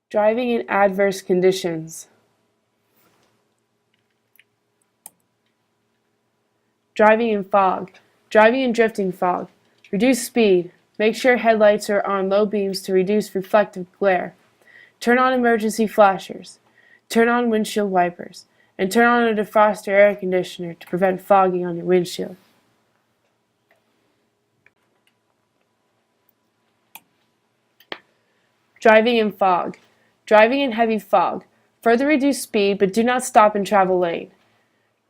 Driving in adverse conditions. Driving in fog. Driving in drifting fog. Reduce speed. Make sure headlights are on low beams to reduce reflective glare. Turn on emergency flashers. Turn on windshield wipers. And turn on a defroster air conditioner to prevent fogging on your windshield. Driving in fog. Driving in heavy fog. Further reduce speed, but do not stop in travel lane.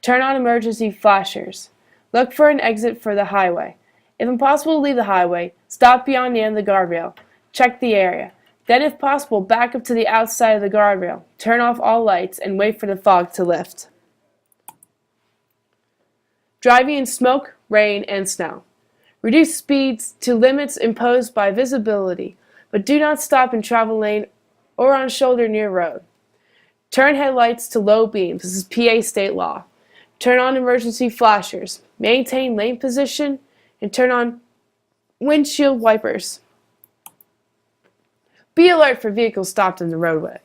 Turn on emergency flashers. Look for an exit for the highway. If impossible to leave the highway, stop beyond the end of the guardrail. Check the area. Then, if possible, back up to the outside of the guardrail. Turn off all lights and wait for the fog to lift. Driving in smoke, rain, and snow. Reduce speeds to limits imposed by visibility, but do not stop in travel lane or on shoulder near road. Turn headlights to low beams. This is PA state law. Turn on emergency flashers. Maintain lane position and turn on windshield wipers. Be alert for vehicles stopped in the roadway.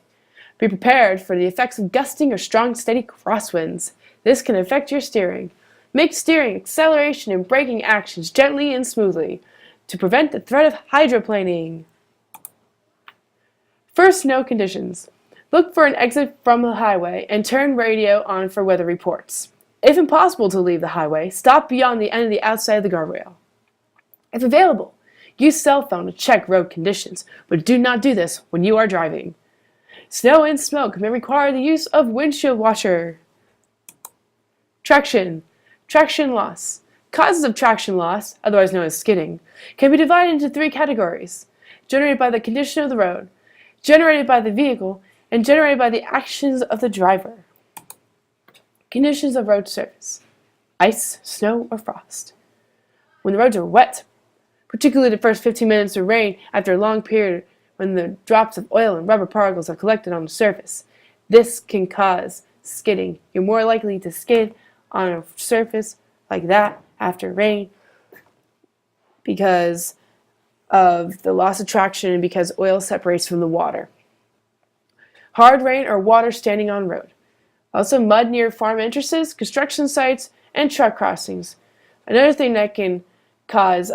Be prepared for the effects of gusting or strong steady crosswinds. This can affect your steering. Make steering, acceleration, and braking actions gently and smoothly to prevent the threat of hydroplaning. First, snow conditions. Look for an exit from the highway and turn radio on for weather reports. If impossible to leave the highway, stop beyond the end of the outside of the guardrail. If available, use cell phone to check road conditions, but do not do this when you are driving. Snow and smoke may require the use of windshield washer. Traction. Traction loss. Causes of traction loss, otherwise known as skidding, can be divided into three categories: generated by the condition of the road, generated by the vehicle, and generated by the actions of the driver. Conditions of road surface: ice, snow, or frost. When the roads are wet, particularly the first 15 minutes of rain after a long period when the drops of oil and rubber particles have collected on the surface, this can cause skidding. You're more likely to skid on a surface like that after rain because of the loss of traction and because oil separates from the water. Hard rain or water standing on road. Also mud near farm entrances, construction sites, and truck crossings. Another thing that can cause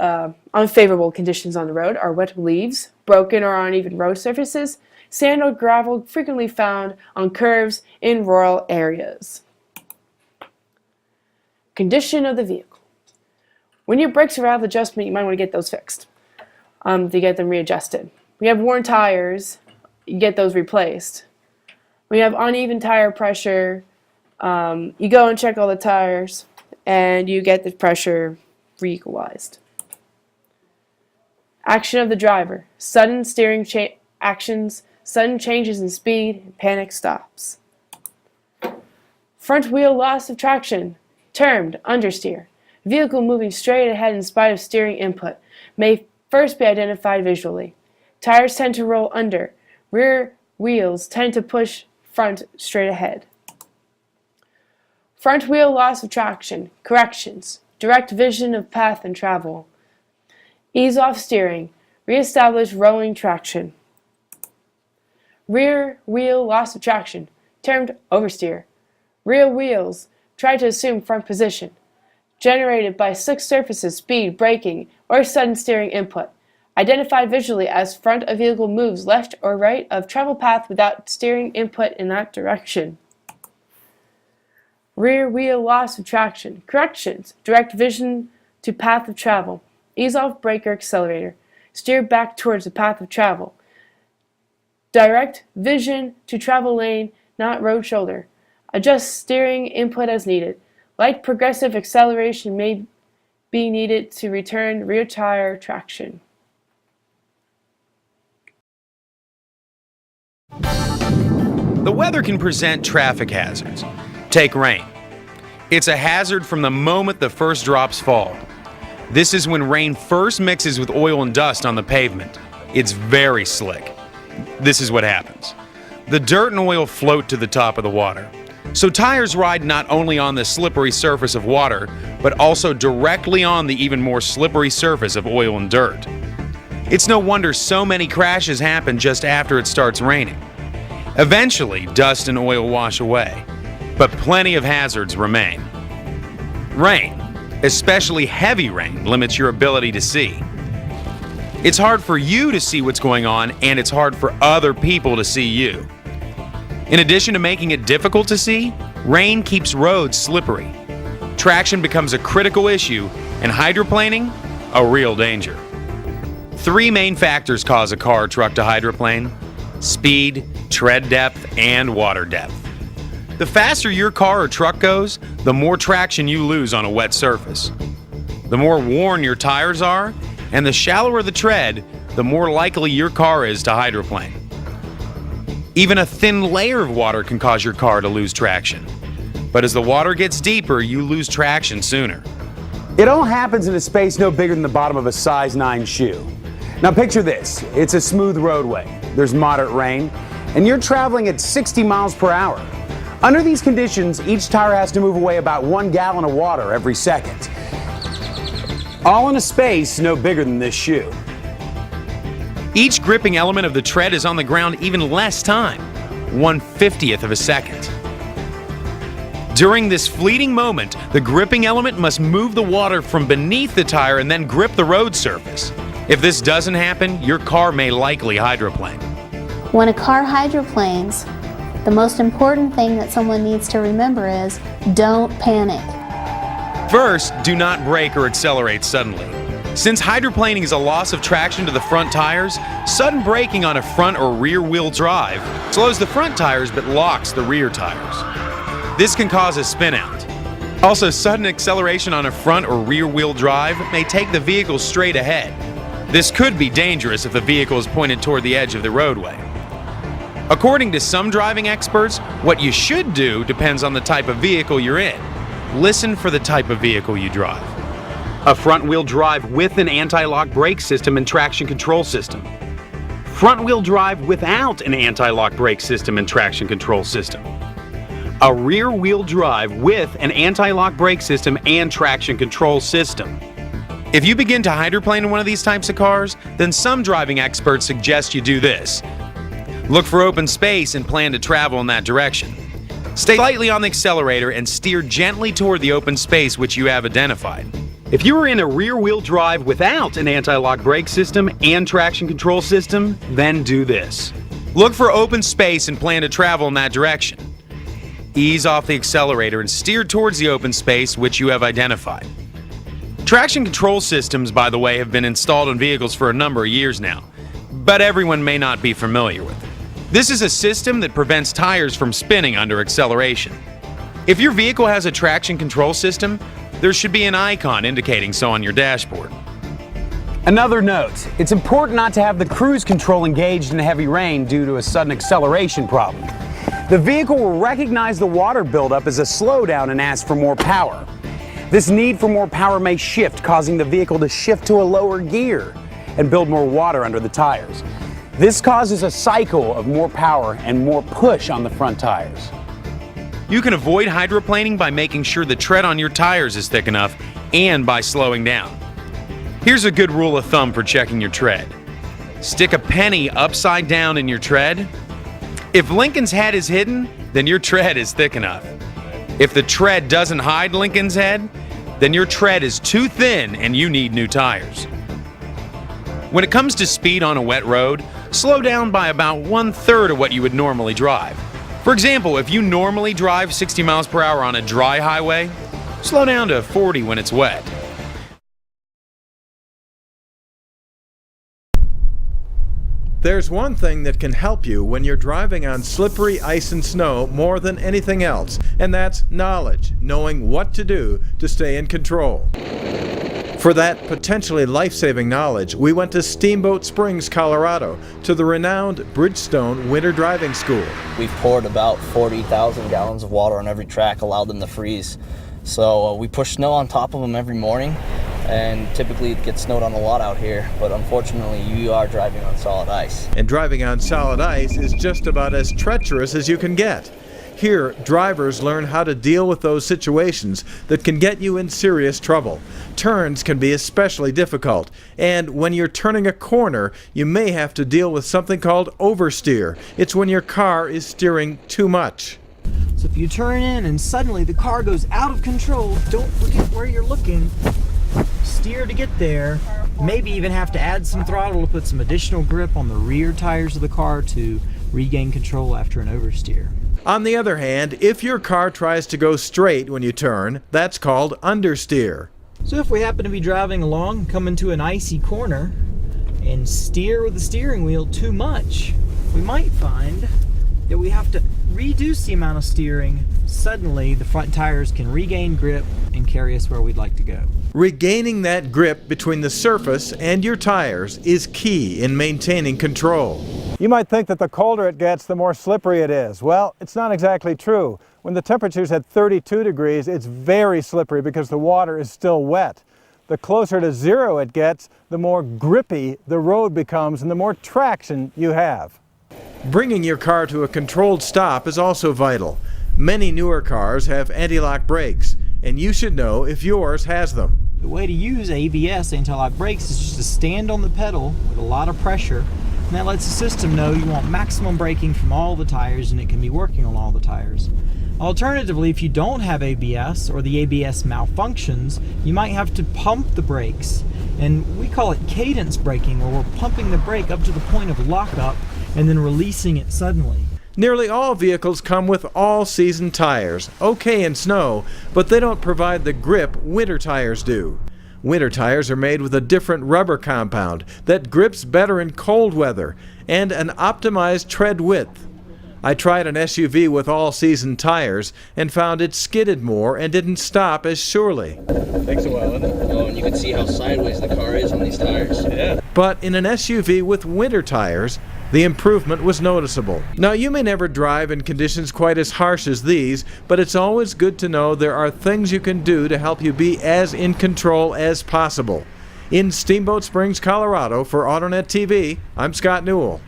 unfavorable conditions on the road are wet leaves, broken or uneven road surfaces, sand or gravel frequently found on curves in rural areas. Condition of the vehicle. When your brakes are out of adjustment, you might want to get those fixed to get them readjusted. When you have worn tires, you get those replaced. When you have uneven tire pressure, you go and check all the tires and you get the pressure re-equalized. Action of the driver. Sudden steering actions, sudden changes in speed, and panic stops. Front wheel loss of traction, termed understeer. Vehicle moving straight ahead in spite of steering input may first be identified visually. Tires tend to roll under. Rear wheels tend to push front straight ahead. Front wheel loss of traction, corrections, direct vision of path and travel. Ease off steering, reestablish rolling traction. Rear wheel loss of traction, termed oversteer. Rear wheels try to assume front position, generated by slick surfaces, speed, braking, or sudden steering input. Identified visually as front of vehicle moves left or right of travel path without steering input in that direction. Rear wheel loss of traction, corrections, direct vision to path of travel. Ease off brake or accelerator. Steer back towards the path of travel. Direct vision to travel lane, not road shoulder. Adjust steering input as needed. Light progressive acceleration may be needed to return rear tire traction. The weather can present traffic hazards. Take rain. It's a hazard from the moment the first drops fall. This is when rain first mixes with oil and dust on the pavement. It's very slick. This is what happens. The dirt and oil float to the top of the water. So tires ride not only on the slippery surface of water, but also directly on the even more slippery surface of oil and dirt. It's no wonder so many crashes happen just after it starts raining. Eventually, dust and oil wash away, but plenty of hazards remain. Rain, especially heavy rain, limits your ability to see. It's hard for you to see what's going on, and it's hard for other people to see you. In addition to making it difficult to see, rain keeps roads slippery. Traction becomes a critical issue, and hydroplaning, a real danger. 3 main factors cause a car or truck to hydroplane: speed, tread depth, and water depth. The faster your car or truck goes, the more traction you lose on a wet surface. The more worn your tires are, and the shallower the tread, the more likely your car is to hydroplane. Even a thin layer of water can cause your car to lose traction. But as the water gets deeper, you lose traction sooner. It all happens in a space no bigger than the bottom of a size 9 shoe. Now picture this, it's a smooth roadway, there's moderate rain, and you're traveling at 60 miles per hour. Under these conditions, each tire has to move away about 1 gallon of water every second. All in a space no bigger than this shoe. Each gripping element of the tread is on the ground even less time, 1/50th of a second. During this fleeting moment, the gripping element must move the water from beneath the tire and then grip the road surface. If this doesn't happen, your car may likely hydroplane. When a car hydroplanes, the most important thing that someone needs to remember is don't panic. First, do not brake or accelerate suddenly. Since hydroplaning is a loss of traction to the front tires, sudden braking on a front or rear wheel drive slows the front tires but locks the rear tires. This can cause a spinout. Also, sudden acceleration on a front or rear wheel drive may take the vehicle straight ahead. This could be dangerous if the vehicle is pointed toward the edge of the roadway. According to some driving experts, what you should do depends on the type of vehicle you're in. Listen for the type of vehicle you drive. A front-wheel drive with an anti-lock brake system and traction control system. Front-wheel drive without an anti-lock brake system and traction control system. A rear-wheel drive with an anti-lock brake system and traction control system. If you begin to hydroplane in one of these types of cars, then some driving experts suggest you do this. Look for open space and plan to travel in that direction. Stay lightly on the accelerator and steer gently toward the open space which you have identified. If you are in a rear-wheel drive without an anti-lock brake system and traction control system, then do this. Look for open space and plan to travel in that direction. Ease off the accelerator and steer towards the open space which you have identified. Traction control systems, by the way, have been installed in vehicles for a number of years now, but everyone may not be familiar with it. This is a system that prevents tires from spinning under acceleration. If your vehicle has a traction control system, there should be an icon indicating so on your dashboard. Another note, it's important not to have the cruise control engaged in heavy rain due to a sudden acceleration problem. The vehicle will recognize the water buildup as a slowdown and ask for more power. This need for more power may shift, causing the vehicle to shift to a lower gear and build more water under the tires. This causes a cycle of more power and more push on the front tires. You can avoid hydroplaning by making sure the tread on your tires is thick enough and by slowing down. Here's a good rule of thumb for checking your tread. Stick a penny upside down in your tread. If Lincoln's head is hidden, then your tread is thick enough. If the tread doesn't hide Lincoln's head, then your tread is too thin and you need new tires. When it comes to speed on a wet road, slow down by about 1/3 of what you would normally drive. For example, if you normally drive 60 miles per hour on a dry highway, slow down to 40 when it's wet. There's one thing that can help you when you're driving on slippery ice and snow more than anything else, and that's knowledge, knowing what to do to stay in control. For that potentially life-saving knowledge, we went to Steamboat Springs, Colorado, to the renowned Bridgestone Winter Driving School. We've poured about 40,000 gallons of water on every track, allowed them to freeze. So we push snow on top of them every morning, and typically it gets snowed on a lot out here, but unfortunately you are driving on solid ice. And driving on solid ice is just about as treacherous as you can get. Here, drivers learn how to deal with those situations that can get you in serious trouble. Turns can be especially difficult, and when you're turning a corner, you may have to deal with something called oversteer. It's when your car is steering too much. So if you turn in and suddenly the car goes out of control, don't forget where you're looking. Steer to get there. Maybe even have to add some throttle to put some additional grip on the rear tires of the car to regain control after an oversteer. On the other hand, if your car tries to go straight when you turn, that's called understeer. So if we happen to be driving along, come into an icy corner, and steer with the steering wheel too much, we might find that we have to reduce the amount of steering. Suddenly, the front tires can regain grip and carry us where we'd like to go. Regaining that grip between the surface and your tires is key in maintaining control. You might think that the colder it gets, the more slippery it is. Well, it's not exactly true. When the temperature's at 32 degrees, it's very slippery because the water is still wet. The closer to zero it gets, the more grippy the road becomes and the more traction you have. Bringing your car to a controlled stop is also vital. Many newer cars have anti-lock brakes, and you should know if yours has them. The way to use ABS, anti-lock brakes, is just to stand on the pedal with a lot of pressure, and that lets the system know you want maximum braking from all the tires, and it can be working on all the tires. Alternatively, if you don't have ABS or the ABS malfunctions, you might have to pump the brakes, and we call it cadence braking, where we're pumping the brake up to the point of lockup and then releasing it suddenly. Nearly all vehicles come with all-season tires, okay in snow, but they don't provide the grip winter tires do. Winter tires are made with a different rubber compound that grips better in cold weather and an optimized tread width. I tried an SUV with all-season tires and found it skidded more and didn't stop as surely. Takes a while, doesn't it? Oh, and you can see how sideways the car is on these tires. Yeah. But in an SUV with winter tires, the improvement was noticeable. Now, you may never drive in conditions quite as harsh as these, but it's always good to know there are things you can do to help you be as in control as possible. In Steamboat Springs, Colorado, for AutoNet TV, I'm Scott Newell.